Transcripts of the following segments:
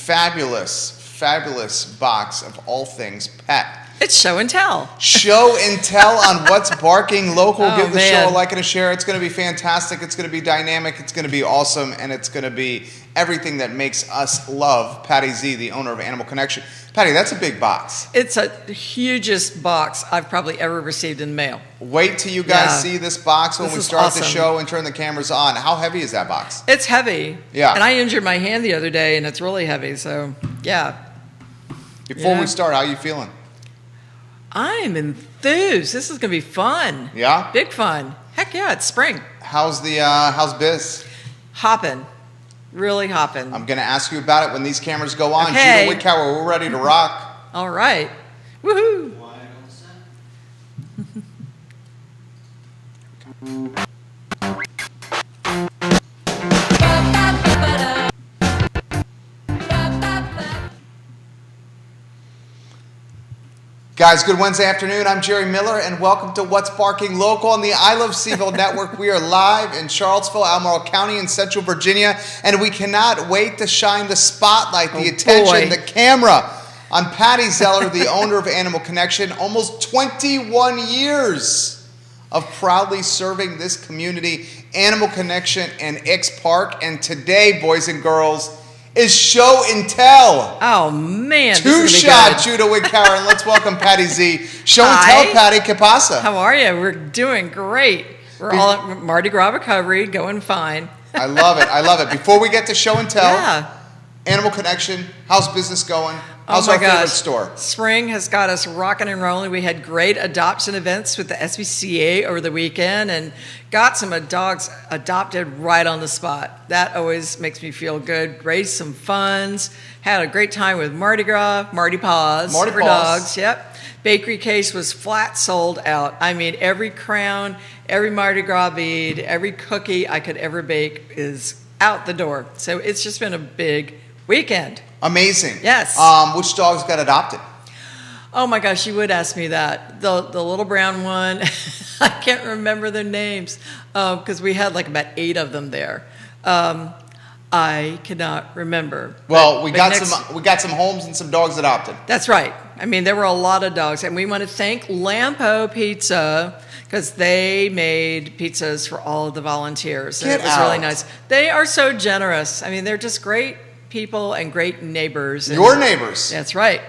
fabulous box of all things pet. It's show and tell. Show and tell on What's Barking Local. Oh, Give the man. show a like and a share. It's going to be fantastic. It's going to be dynamic. It's going to be awesome. And it's going to be everything that makes us love Patty Z, the owner of Animal Connection. Patty, that's a big box. It's the hugest box I've probably ever received in mail. Wait till you guys Yeah. see this box when This we is start the awesome. show and turn the cameras on. How heavy is that box? It's heavy. Yeah. And I injured my hand the other day, and it's really heavy. So, yeah. Before Yeah. we start, how are you feeling? I'm enthused. This is going to be fun. Yeah? Big fun. Heck yeah, it's spring. How's biz? Hopping. Really hopping. I'm going to ask you about it when these cameras go on. Okay. Judah Wickower, we're ready to rock. All right. Woohoo. Guys, good Wednesday afternoon. I'm Jerry Miller, and welcome to What's Barking Local on the I Love Seville Network. We are live in Charlottesville, Albemarle County in Central Virginia, and we cannot wait to shine the spotlight, the attention, the camera on Patty Zeller, the owner of Animal Connection. Almost 21 years of proudly serving this community, Animal Connection and X Park. And today, boys and girls, is show and tell. Oh, man. Two-shot Judah Wickower, and let's welcome Patty Z. Show and Hi. tell, Patty. Que pasa? How are you? We're doing great. We're all at Mardi Gras recovery, going fine. I love it. I love it. Before we get to show and tell, Yeah. Animal Connection, how's business going? Oh How's my our favorite gosh. store? Spring has got us rocking and rolling. We had great adoption events with the SPCA over the weekend and got some dogs adopted right on the spot. That always makes me feel good. Raised some funds. Had a great time with Mardi Gras, Mardi Paws Mardi for Paws. dogs. Yep. Bakery case was flat sold out. I mean, every crown, every Mardi Gras bead, every cookie I could ever bake is out the door. So it's just been a big weekend. Amazing. Yes. Which dogs got adopted? Oh my gosh, you would ask me that. The little brown one, I can't remember their names because we had like about 8 of them there. I cannot remember. Well, But- we but got next- we got some homes and some dogs adopted. That's right. I mean, there were a lot of dogs, and we want to thank Lampo Pizza because they made pizzas for all of the volunteers. And Get it was really out. nice. They are so generous. I mean, they're just great people and great neighbors. And Your neighbors. That's right.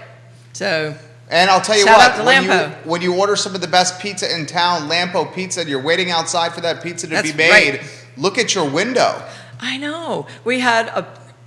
So And I'll tell you Shout what, out to when Lampo. when you order some of the best pizza in town, Lampo Pizza, and you're waiting outside for that pizza to That's be made, right. look at your window. I know. We had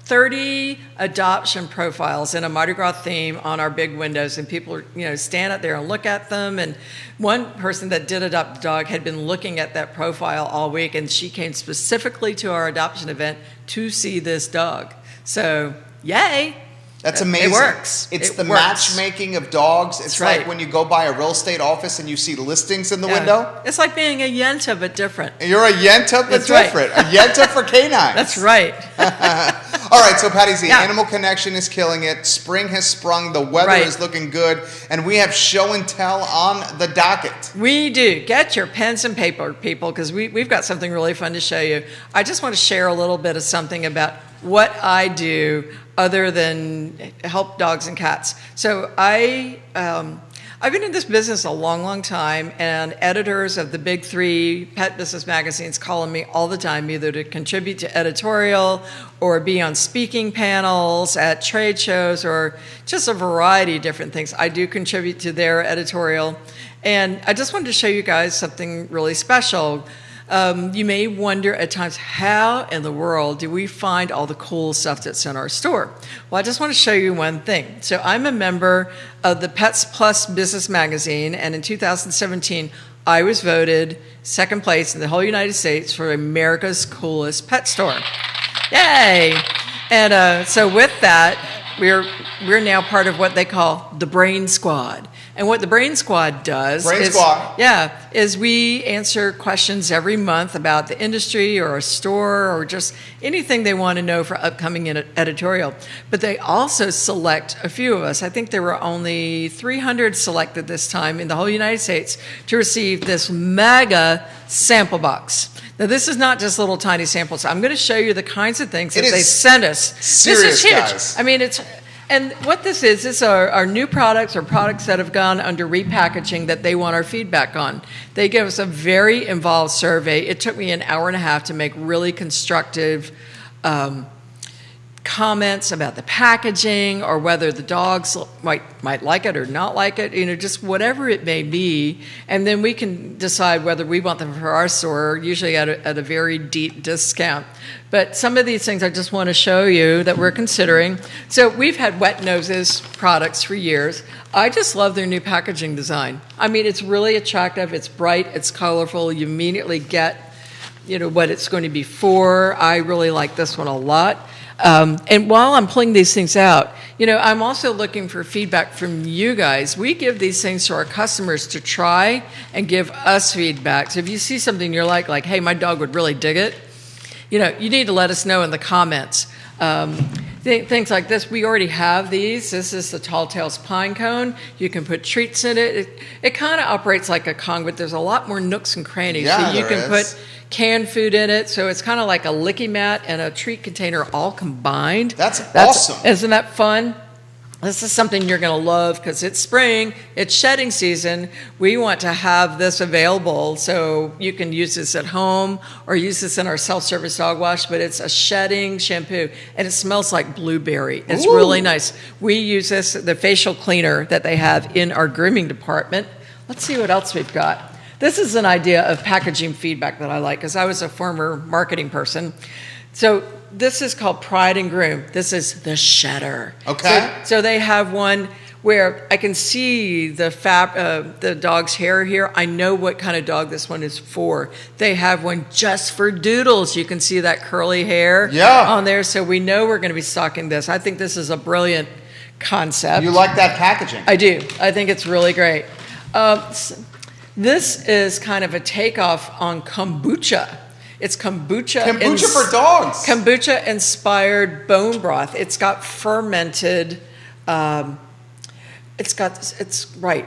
30 adoption profiles in a Mardi Gras theme on our big windows, and people, stand out there and look at them. And one person that did adopt a dog had been looking at that profile all week, and she came specifically to our adoption event to see this dog. So, yay! That's amazing. It works. It's It the works. matchmaking of dogs. It's That's right. like when you go by a real estate office and you see listings in the Yeah. window. It's like being a Yenta, but different. And you're a Yenta, but That's right. different. A Yenta for canines. That's right. All right, so Patty Z, Yeah. Animal Connection is killing it. Spring has sprung. The weather Right. is looking good. And we have show and tell on the docket. We do. Get your pens and paper, people, because we've got something really fun to show you. I just want to share a little bit of something about what I do other than help dogs and cats. So I've been in this business a long, long time, and editors of the big 3 pet business magazines call on me all the time, either to contribute to editorial or be on speaking panels at trade shows or just a variety of different things. I do contribute to their editorial, and I just wanted to show you guys something really special. You may wonder at times, how in the world do we find all the cool stuff that's in our store? Well, I just want to show you one thing. So I'm a member of the Pets Plus Business Magazine, and in 2017, I was voted second place in the whole United States for America's coolest pet store. Yay! And so with that, we're now part of what they call the Brain Squad. And what the Brain Squad does is we answer questions every month about the industry or a store or just anything they want to know for upcoming editorial. But they also select a few of us. I think there were only 300 selected this time in the whole United States to receive this mega sample box. Now, this is not just little tiny samples. I'm going to show you the kinds of things that It they is sent us. serious, This is huge. guys. I mean, and what this is our new products or products that have gone under repackaging that they want our feedback on. They give us a very involved survey. It took me an hour and a half to make really constructive comments about the packaging or whether the dogs might like it or not like it, just whatever it may be. And then we can decide whether we want them for our store, usually at a very deep discount. But some of these things I just want to show you that we're considering. So we've had Wet Noses products for years. I just love their new packaging design. I mean, it's really attractive. It's bright. It's colorful. You immediately get, what it's going to be for. I really like this one a lot. And while I'm pulling these things out, I'm also looking for feedback from you guys. We give these things to our customers to try and give us feedback. So if you see something you're like, hey, my dog would really dig it, you need to let us know in the comments. Things like this, we already have these. This is the Tall Tales Pine Cone. You can put treats in it. It kind of operates like a Kong, but there's a lot more nooks and crannies. Yeah, so you there can is. put canned food in it. So it's kind of like a licky mat and a treat container all combined. That's awesome. Isn't that fun? This is something you're going to love because it's spring, it's shedding season. We want to have this available so you can use this at home or use this in our self-service dog wash, but it's a shedding shampoo and it smells like blueberry. It's Ooh. really nice. We use this, the facial cleaner that they have in our grooming department. Let's see what else we've got. This is an idea of packaging feedback that I like because I was a former marketing person. So this is called Pride and Groom. This is the shedder. Okay. So they have one where I can see the dog's hair here. I know what kind of dog this one is for. They have one just for doodles. You can see that curly hair on there. So we know we're going to be stocking this. I think this is a brilliant concept. You like that packaging? I do. I think it's really great. This is kind of a takeoff on kombucha. It's kombucha for dogs. Kombucha inspired bone broth. It's got fermented.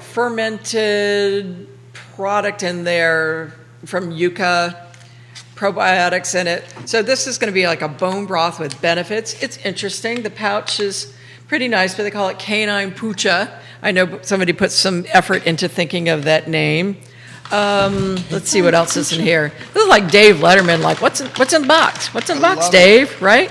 Fermented product in there from yucca, probiotics in it. So this is going to be like a bone broth with benefits. It's interesting. The pouch is pretty nice, but they call it Canine Pucha. I know somebody put some effort into thinking of that name. Let's see what else is in here. This is like Dave Letterman, like what's in the box? What's in the box, Dave? Right?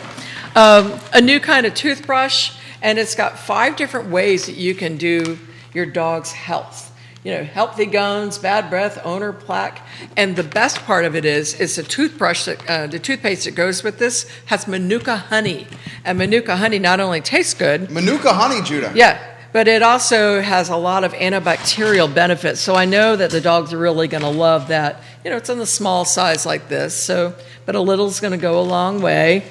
A new kind of toothbrush, and it's got 5 different ways that you can do your dog's health. Healthy gums, bad breath, owner plaque, and the best part of it is the toothbrush the toothpaste that goes with this has Manuka honey, and Manuka honey not only tastes good. Manuka honey, Judah. Yeah. But it also has a lot of antibacterial benefits. So I know that the dogs are really going to love that. It's in the small size like this. But a little's going to go a long way.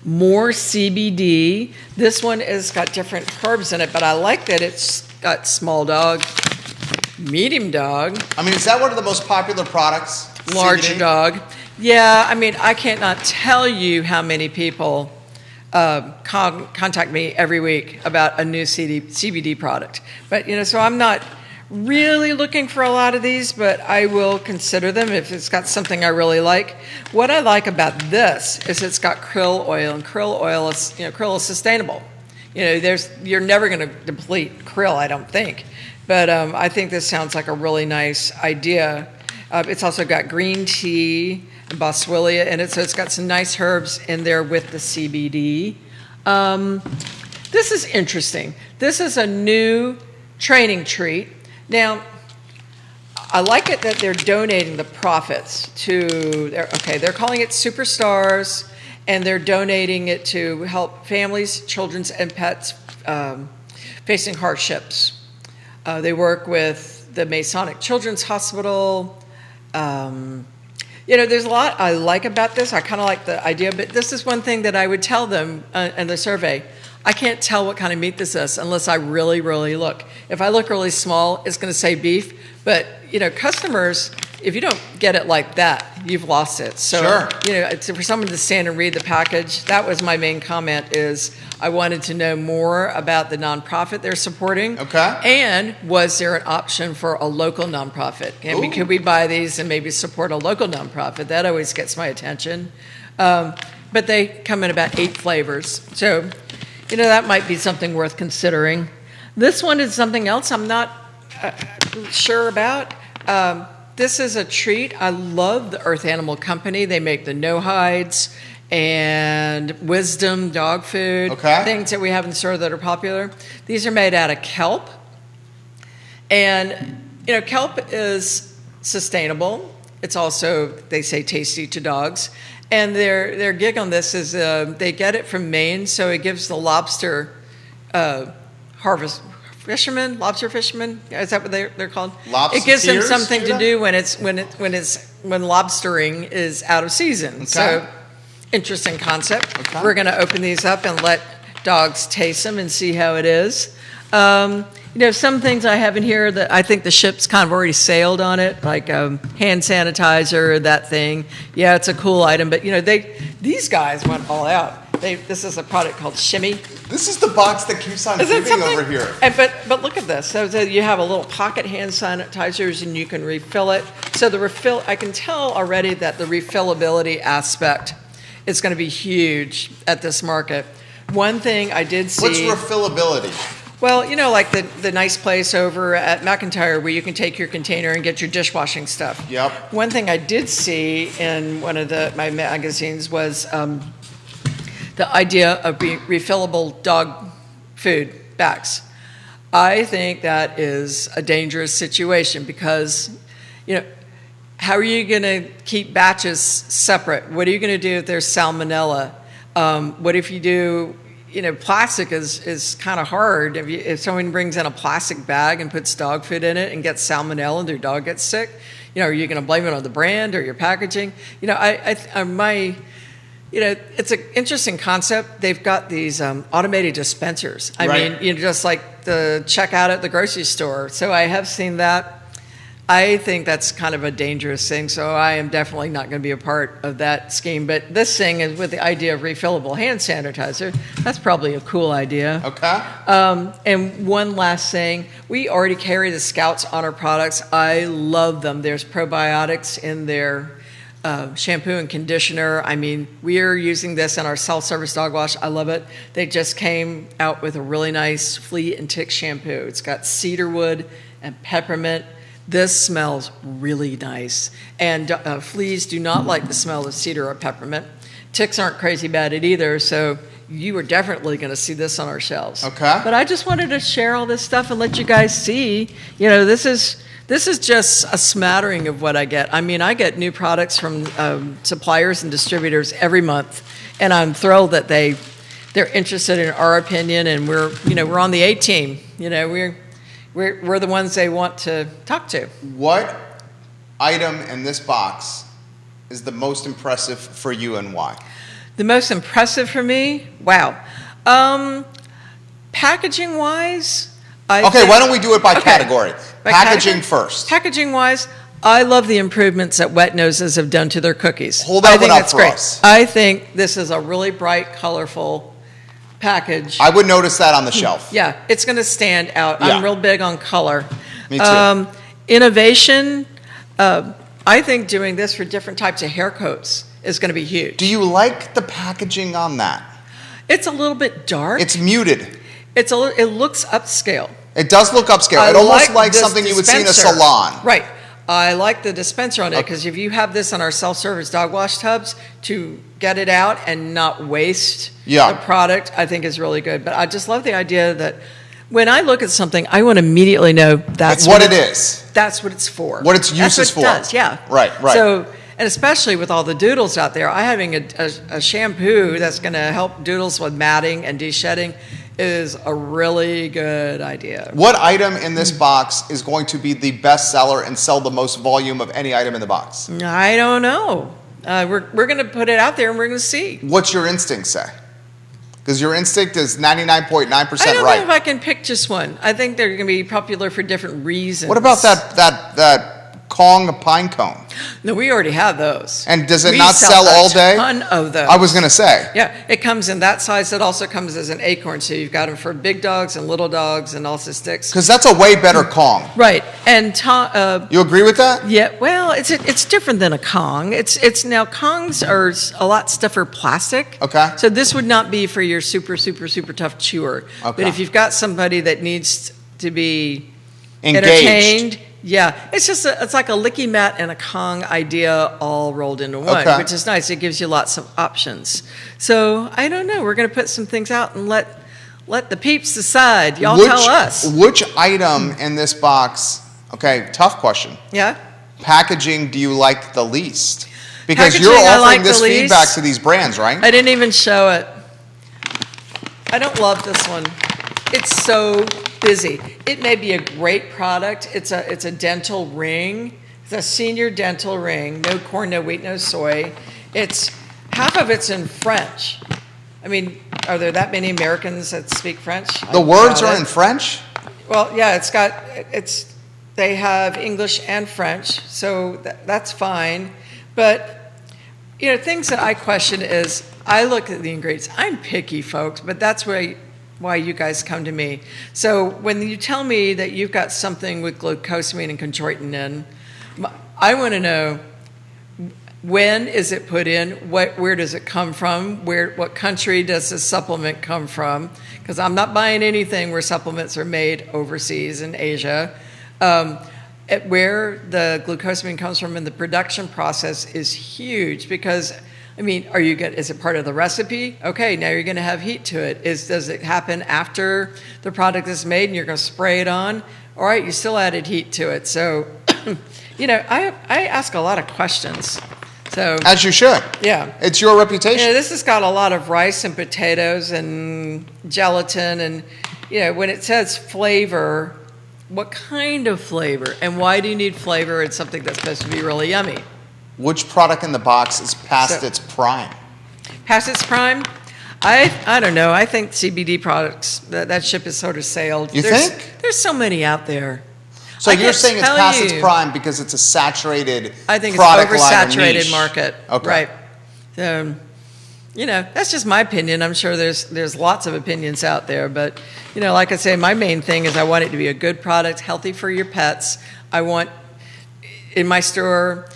More CBD. This one has got different herbs in it, but I like that it's got small dog, medium dog. I mean, is that one of the most popular products? Larger CBD? dog. Yeah, I mean, I cannot tell you how many people contact me every week about a new CBD product. But, so I'm not really looking for a lot of these, but I will consider them if it's got something I really like. What I like about this is it's got krill oil, and krill oil is, krill is sustainable. You're never going to deplete krill, I don't think. But I think this sounds like a really nice idea. It's also got green tea and boswellia in it, so it's got some nice herbs in there with the CBD. This is interesting. This is a new training treat. Now, I like it that they're donating the profits to, they're calling it Superstars, and they're donating it to help families, children, and pets facing hardships. They work with the Masonic Children's Hospital. There's a lot I like about this. I kind of like the idea, but this is one thing that I would tell them in the survey. I can't tell what kind of meat this is unless I really, really look. If I look really small, it's going to say beef. But, customers, if you don't get it like that, you've lost it. So, Sure. For someone to stand and read the package, that was my main comment is I wanted to know more about the nonprofit they're supporting. Okay. And was there an option for a local nonprofit? Could we buy these and maybe support a local nonprofit? That always gets my attention. But they come in about 8 flavors. So, that might be something worth considering. This one is something else I'm not sure about. This is a treat. I love the Earth Animal Company. They make the No Hides and Wisdom dog food, things that we have in the store that are popular. These are made out of kelp. And, kelp is sustainable. It's also, they say, tasty to dogs. And their gig on this is they get it from Maine, so it gives the lobster lobster fishermen, is that what they're called? It gives them something to do when lobstering is out of season. Okay. So, interesting concept. Okay. We're going to open these up and let dogs taste them and see how it is. Some things I have in here that I think the ship's kind of already sailed on it, like hand sanitizer, that thing. Yeah, it's a cool item, but these guys went all out. This is a product called Shimmy. This is the box that keeps on giving over here. But look at this. So you have a little pocket hand sanitizers, and you can refill it. So I can tell already that the refillability aspect is going to be huge at this market. One thing I did see. What's refillability? Well, like the nice place over at McIntyre where you can take your container and get your dishwashing stuff. Yep. One thing I did see in one of my magazines was the idea of refillable dog food bags. I think that is a dangerous situation because, how are you going to keep batches separate? What are you going to do if there's salmonella? What if you do, plastic is kind of hard. If someone brings in a plastic bag and puts dog food in it and gets salmonella and their dog gets sick, are you going to blame it on the brand or your packaging? It's an interesting concept. They've got these automated dispensers. I mean, just like the checkout at the grocery store. So I have seen that. I think that's kind of a dangerous thing. So I am definitely not going to be a part of that scheme. But this thing is with the idea of refillable hand sanitizer. That's probably a cool idea. Okay. And one last thing. We already carry the Scouts on our products. I love them. There's probiotics in their shampoo and conditioner. I mean, we're using this in our self-service dog wash. I love it. They just came out with a really nice flea and tick shampoo. It's got cedarwood and peppermint. This smells really nice. And fleas do not like the smell of cedar or peppermint. Ticks aren't crazy about it either, so you are definitely going to see this on our shelves. Okay. But I just wanted to share all this stuff and let you guys see, this is just a smattering of what I get. I mean, I get new products from suppliers and distributors every month, and I'm thrilled that they're interested in our opinion, and we're on the A team. We're the ones they want to talk to. What item in this box is the most impressive for you, and why? The most impressive for me? Wow. Packaging wise. Why don't we do it by category? Packaging first. Packaging wise, I love the improvements that Wet Noses have done to their cookies. Hold that one up for us. I think this is a really bright, colorful package. I would notice that on the shelf. Yeah, it's going to stand out. Yeah. I'm real big on color. Me too. Innovation, I think doing this for different types of hair coats is going to be huge. Do you like the packaging on that? It's a little bit dark. It's muted. It looks upscale. It does look upscale. It almost like something you would see in a salon. Right. I like the dispenser on it because if you have this on our self-service dog wash tubs, to get it out and not waste the product, I think is really good. But I just love the idea that when I look at something, I want to immediately know that's what it is. That's what it's for. What its use is for. It does, yeah. Right. So, and especially with all the doodles out there, having a shampoo that's going to help doodles with matting and de-shedding is a really good idea. What item in this box is going to be the best seller and sell the most volume of any item in the box? I don't know. We're going to put it out there and we're going to see. What's your instinct say? Because your instinct is 99.9% right. I don't know if I can pick just one. I think they're going to be popular for different reasons. What about that Kong pine cone. No, we already have those. And does it We not sell all day? A ton of those. I was going to say. Yeah, it comes in that size. It also comes as an acorn, so you've got them for big dogs and little dogs and also sticks. Because that's a way better Kong. Right, and You agree with that? yeah, well, it's different than a Kong. It's now Kongs are a lot stiffer plastic. Okay. So this would not be for your super tough chewer. Okay. But if you've got somebody that needs to be Engaged. entertained, yeah, it's like a licky mat and a Kong idea all rolled into one, Okay. which is nice. It gives you lots of options. So I don't know. We're going to put some things out and let the peeps decide. Y'all tell us. Which item in this box, okay, tough question. Yeah. Packaging do you like the least? Because Packaging, you're I offering like this the least. feedback to these brands, right? I didn't even show it. I don't love this one. It's so busy. It may be a great product. It's a dental ring. It's a senior dental ring. No corn, no wheat, no soy. It's half of it's in French. I mean, are there that many Americans that speak French? The words are in French? Well, yeah, they have English and French, so that's fine. But, things that I question is, I look at the ingredients. I'm picky, folks, but that's why you guys come to me. So when you tell me that you've got something with glucosamine and chondroitin in, I want to know, when is it put in? Where does it come from? What country does this supplement come from? Because I'm not buying anything where supplements are made overseas in Asia. Where the glucosamine comes from in the production process is huge because, is it part of the recipe? Okay, now you're going to have heat to it. Does it happen after the product is made and you're going to spray it on? All right, you still added heat to it. So, I ask a lot of questions. So, As you should. Yeah. It's your reputation. This has got a lot of rice and potatoes and gelatin. And, when it says flavor, what kind of flavor? And why do you need flavor in something that's supposed to be really yummy? Which product in the box is past its prime? Past its prime? I don't know. I think CBD products, that ship has sort of sailed. You think? There's so many out there. So I you're can't saying it's tell past you. its prime because it's a saturated I think it's product line or oversaturated niche. market. Okay. Right. So, that's just my opinion. I'm sure there's lots of opinions out there, but like I say, my main thing is I want it to be a good product, healthy for your pets. I want in my store,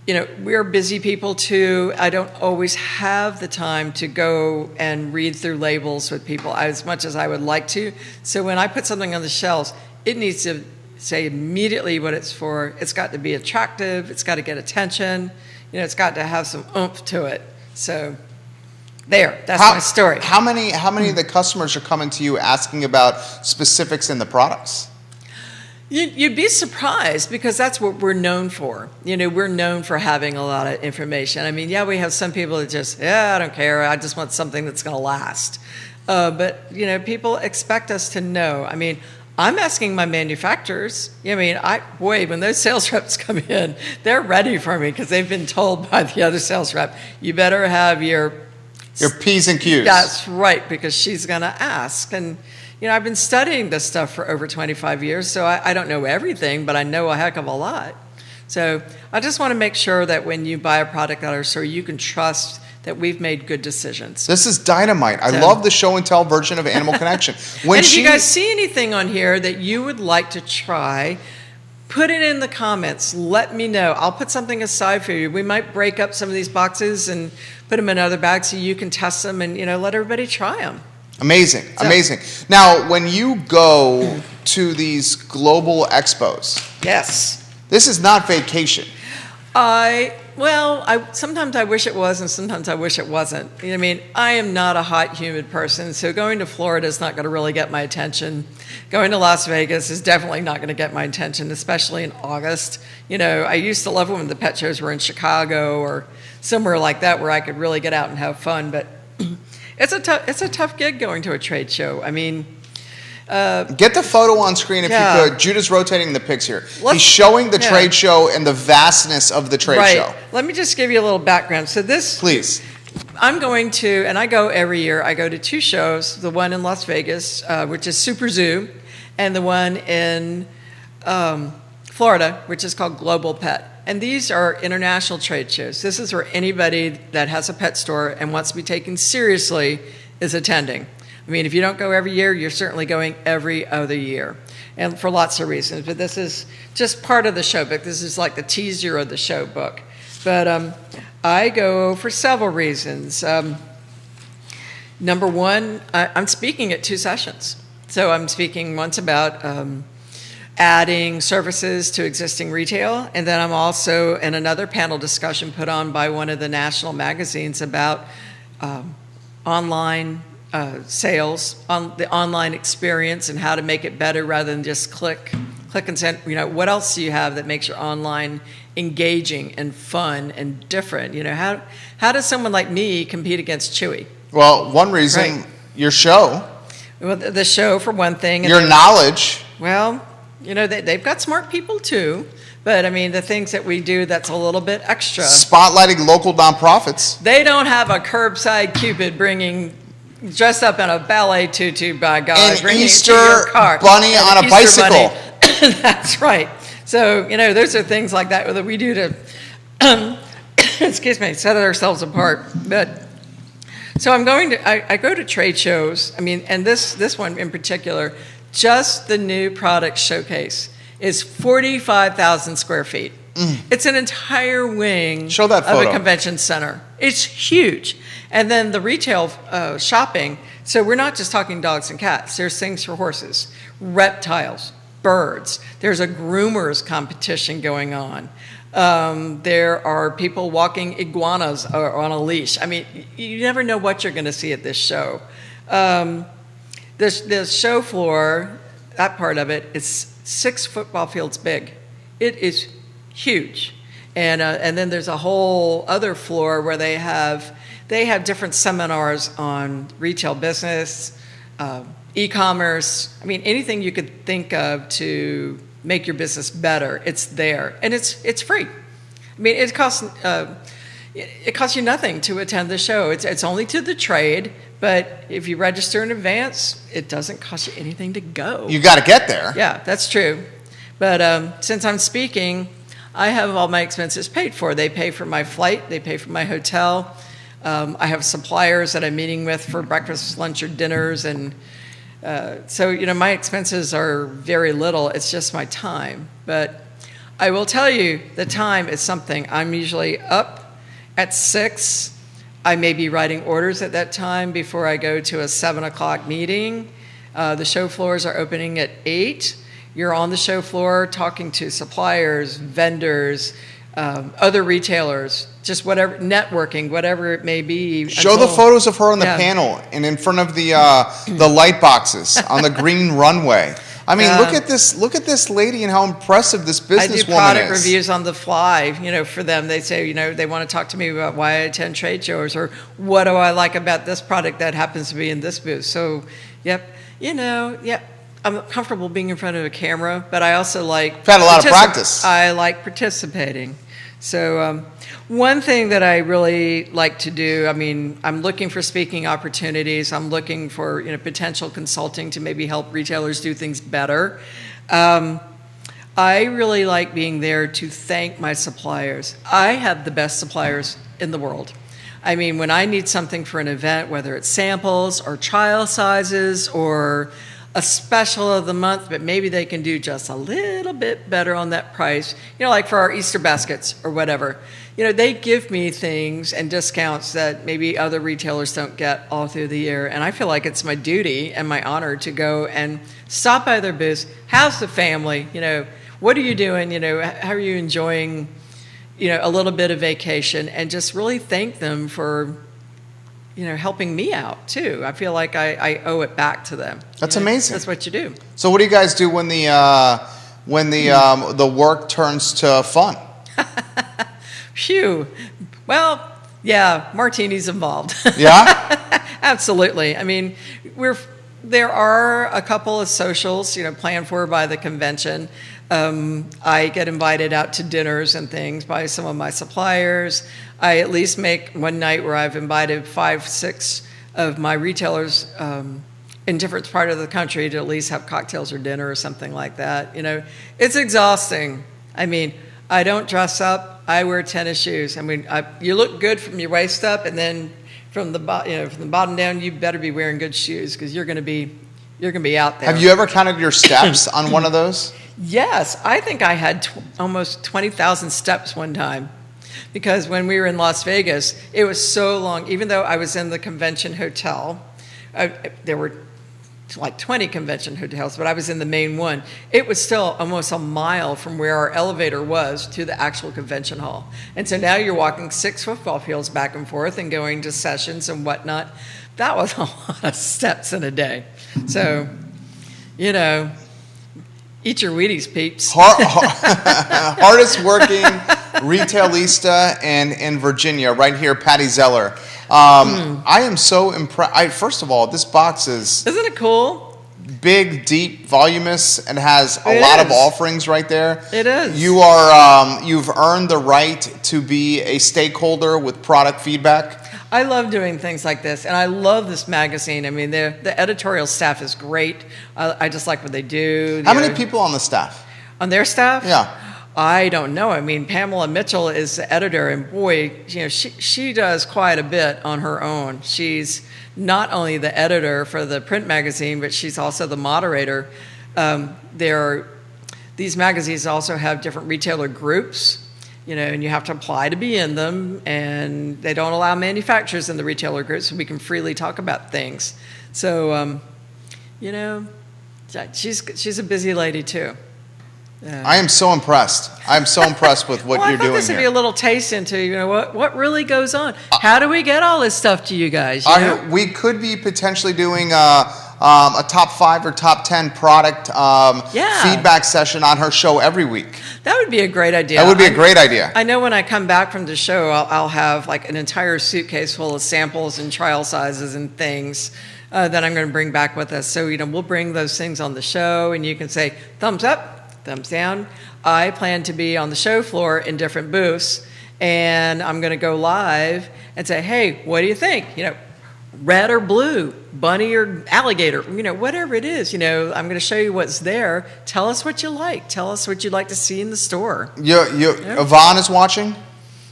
we're busy people too. I don't always have the time to go and read through labels with people as much as I would like to. So when I put something on the shelves, it needs to say immediately what it's for. It's got to be attractive. It's got to get attention. It's got to have some oomph to it. So that's my story. How many of the customers are coming to you asking about specifics in the products? You'd be surprised because that's what we're known for. We're known for having a lot of information. We have some people that just, I don't care. I just want something that's going to last. But, people expect us to know. I'm asking my manufacturers. When those sales reps come in, they're ready for me because they've been told by the other sales rep, you better have your P's and Q's. That's right, because she's going to ask. And, I've been studying this stuff for over 25 years, so I don't know everything, but I know a heck of a lot. So I just want to make sure that when you buy a product at our store, you can trust that we've made good decisions. This is dynamite. I love the show and tell version of Animal Connection. And if you guys see anything on here that you would like to try, put it in the comments. Let me know. I'll put something aside for you. We might break up some of these boxes and put them in other bags so you can test them and let everybody try them. Amazing. Now, when you go to these global expos, yes, this is not vacation. Sometimes I wish it was, and sometimes I wish it wasn't. I am not a hot, humid person, so going to Florida is not going to really get my attention. Going to Las Vegas is definitely not going to get my attention, especially in August. I used to love when the pet shows were in Chicago or somewhere like that where I could really get out and have fun, but it's a tough gig going to a trade show. Get the photo on screen if you could. Judah's rotating the pics here. He's showing the trade show and the vastness of the trade show. Let me just give you a little background. So Please. I'm going to, and I go every year, I go to two shows, the one in Las Vegas, which is Super Zoo, and the one in Florida, which is called Global Pet. And these are international trade shows. This is where anybody that has a pet store and wants to be taken seriously is attending. I mean, if you don't go every year, you're certainly going every other year, and for lots of reasons. But this is just part of the show book. This is like the teaser of the show book. But I go for several reasons. Number one, I'm speaking at 2 sessions. So I'm speaking once about adding services to existing retail, and then I'm also in another panel discussion put on by one of the national magazines about online sales, on the online experience and how to make it better rather than just click and send. You know, what else do you have that makes your online engaging and fun and different? You know, how does someone like me compete against Chewy? Well, one reason, Right. your show, Well, the show for one thing. And your knowledge. Well, you know, they've got smart people too, but I mean, the things that we do that's a little bit extra. Spotlighting local nonprofits. They don't have a curbside Cupid dressed up in a ballet tutu, by God, An bringing it to Easter your car. bunny Yeah, on the a Easter bicycle. bunny. That's right. So, you know, those are things like that that we do to, excuse me, set ourselves apart. But so I go to trade shows. I mean, and this one in particular, just the new product showcase is 45,000 square feet. It's an entire wing Show that of photo. a convention center. It's huge. And then the retail shopping, so we're not just talking dogs and cats. There's things for horses, reptiles, birds. There's a groomers competition going on. There are people walking iguanas on a leash. I mean, you never know what you're going to see at this show. The show floor, that part of it, is 6 football fields big. It is huge. And then there's a whole other floor where they have different seminars on retail business, e-commerce. I mean, anything you could think of to make your business better, it's there, and it's free. I mean, it costs you nothing to attend the show. It's only to the trade, but if you register in advance, it doesn't cost you anything to go. You got to get there. Yeah, that's true. But since I'm speaking, I have all my expenses paid for. They pay for my flight. They pay for my hotel. I have suppliers that I'm meeting with for breakfast, lunch, or dinners. And so, you know, my expenses are very little. It's just my time. But I will tell you, the time is something. I'm usually up at 6. I may be writing orders at that time before I go to a 7 o'clock meeting. The show floors are opening at 8. You're on the show floor talking to suppliers, vendors, other retailers, just whatever, networking, whatever it may be. Show the photos of her on the Yeah. panel and in front of the light boxes on the green runway. I mean, look at this lady and how impressive this I do businesswoman product is. reviews on the fly, you know, for them. They say, you know, they want to talk to me about why I attend trade shows or what do I like about this product that happens to be in this booth. So, I'm comfortable being in front of a camera, but I also like... You've had a lot of practice. I like participating. So one thing that I really like to do, I mean, I'm looking for speaking opportunities. I'm looking for, you know, potential consulting to maybe help retailers do things better. I really like being there to thank my suppliers. I have the best suppliers in the world. I mean, when I need something for an event, whether it's samples or trial sizes or a special of the month, but maybe they can do just a little bit better on that price. You know, like for our Easter baskets or whatever. You know, they give me things and discounts that maybe other retailers don't get all through the year. And I feel like it's my duty and my honor to go and stop by their booths. How's the family? You know, what are you doing? You know, how are you enjoying, you know, a little bit of vacation? And just really thank them for, you know, helping me out too. I feel like I owe it back to them. That's You know, amazing. That's what you do. So what do you guys do when the work turns to fun? Phew. Well, yeah, martini's involved. Yeah? Absolutely. I mean, there are a couple of socials, you know, planned for by the convention. I get invited out to dinners and things by some of my suppliers. I at least make one night where I've invited 5, 6 of my retailers in different part of the country to at least have cocktails or dinner or something like that. It's exhausting. I mean, I don't dress up. I wear tennis shoes. I mean, you look good from your waist up, and then from the bottom down, you better be wearing good shoes because you're going to be out there. Have you ever counted your steps on one of those? Yes, I think I had almost 20,000 steps one time. Because when we were in Las Vegas, it was so long. Even though I was in the convention hotel, there were like 20 convention hotels, but I was in the main one. It was still almost a mile from where our elevator was to the actual convention hall. And so now you're walking 6 football fields back and forth and going to sessions and whatnot. That was a lot of steps in a day. So, eat your Wheaties, peeps. Hardest working retailista in Virginia, right here, Patty Zeller. I am so impressed. First of all, this box Isn't it cool? Big, deep, voluminous, and has a lot of offerings right there. It is. You've earned the right to be a stakeholder with product feedback. I love doing things like this, and I love this magazine. I mean, the editorial staff is great. I just like what they do. How many people on the staff? On their staff? Yeah. I don't know. I mean, Pamela Mitchell is the editor, and boy, she does quite a bit on her own. She's not only the editor for the print magazine, but she's also the moderator. These magazines also have different retailer groups, and you have to apply to be in them, and they don't allow manufacturers in the retailer groups, so we can freely talk about things. So, she's a busy lady too. I am so impressed. I'm so impressed with what you're doing this would be a little taste into what really goes on. How do we get all this stuff to you guys? We could be potentially doing a top 5 or top 10 product feedback session on her show every week. That would be a great idea. That would be a great idea. I know when I come back from the show, I'll have like an entire suitcase full of samples and trial sizes and things that I'm going to bring back with us. So we'll bring those things on the show, and you can say thumbs up, thumbs down. I plan to be on the show floor in different booths, and I'm going to go live and say, hey, what do you think? Red or blue, bunny or alligator, whatever it is. I'm going to show you what's there. Tell us what you like. Tell us what you'd like to see in the store. Yvonne is watching?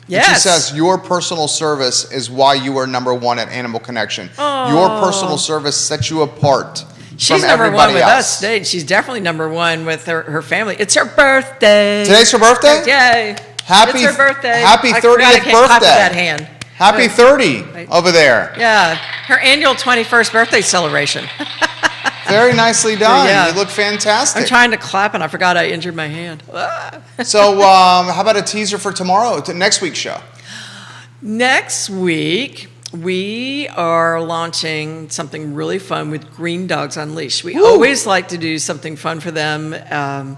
Yes. She says your personal service is why you are number 1 at Animal Connection. Oh. Your personal service sets you apart. She's number 1 with us today. She's definitely number 1 with her family. It's her birthday. Today's her birthday? Yay. It's her birthday. Happy 30th birthday. I can't clap with that hand. Happy 30 over there. Yeah. Her annual 21st birthday celebration. Very nicely done. Yeah. You look fantastic. I'm trying to clap, and I forgot I injured my hand. So how about a teaser for tomorrow, next week's show? Next week, we are launching something really fun with Green Dogs Unleashed. We always like to do something fun for them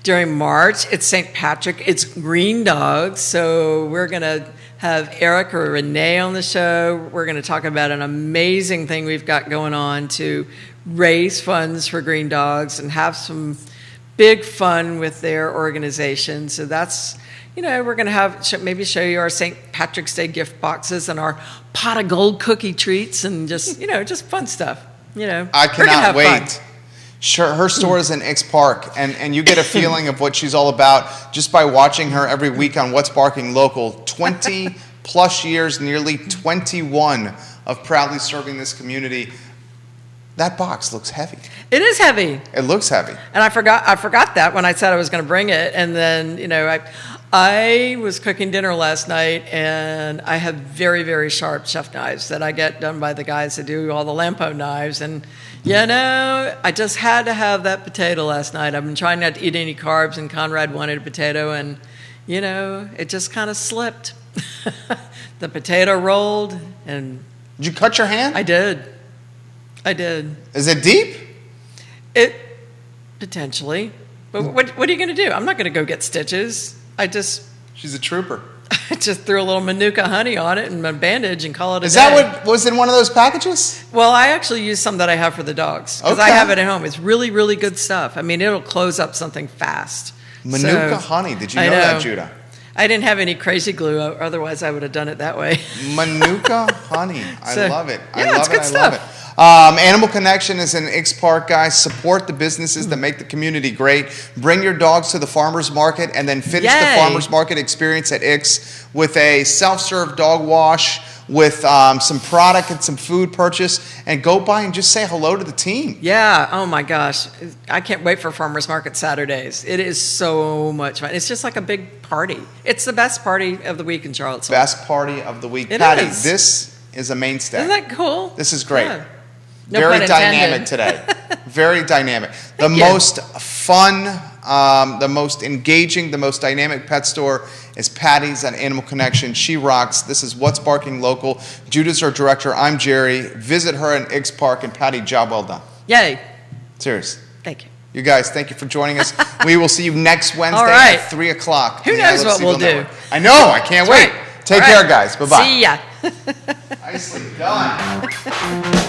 during March. It's St. Patrick. It's Green Dogs. So we're going to have Eric or Renee on the show. We're going to talk about an amazing thing we've got going on to raise funds for Green Dogs and have some big fun with their organization. So that's... we're going to have maybe show you our St. Patrick's Day gift boxes and our pot of gold cookie treats and just fun stuff. I cannot wait. Fun. Sure, her store is in X Park, and you get a feeling of what she's all about just by watching her every week on What's Barking Local. 20 plus years, nearly 21 of proudly serving this community. That box looks heavy. It is heavy. It looks heavy. And I forgot that when I said I was going to bring it, and then I was cooking dinner last night, and I have very, very sharp chef knives that I get done by the guys that do all the Lampo knives. And, I just had to have that potato last night. I've been trying not to eat any carbs, and Conrad wanted a potato, and, it just kind of slipped. The potato rolled, and... Did you cut your hand? I did. Is it deep? It, potentially. But what are you going to do? I'm not going to go get stitches. She's a trooper. I just threw a little Manuka honey on it and a bandage and call it a day. Is that what was in one of those packages? Well, I actually use some that I have for the dogs because I have it at home. It's really, really good stuff. I mean, it'll close up something fast. Manuka honey. Did you know that, Judah? I didn't have any crazy glue. Otherwise, I would have done it that way. Manuka honey. I love it. Yeah, it's good stuff. Animal Connection is in Ix Park, guys. Support the businesses that make the community great. Bring your dogs to the farmer's market and then finish the Yay. farmer's market experience at Ix with a self-serve dog wash, with some product and some food purchase, and go by and just say hello to the team. Yeah. Oh my gosh. I can't wait for farmers market Saturdays. It is so much fun. It's just like a big party. It's the best party of the week in Charlottesville. Best party of the week. It Patty, is. this is a mainstay. Isn't that cool? This is great. Yeah. No Very pun dynamic intended. today. Very dynamic. The Thank you. most fun, the most engaging, the most dynamic pet store is Patty's at Animal Connection. She rocks. This is What's Barking Local. Judah's our director. I'm Jerry. Visit her in Ix Park. And Patty, job well done. Yay. Serious. Thank you. You guys, thank you for joining us. We will see you next Wednesday All right. at 3 o'clock. Who on the knows I Love what we'll Seville do? Network. I know. I can't That's wait. right. Take All care, right. guys. Bye-bye. See ya. Nicely done.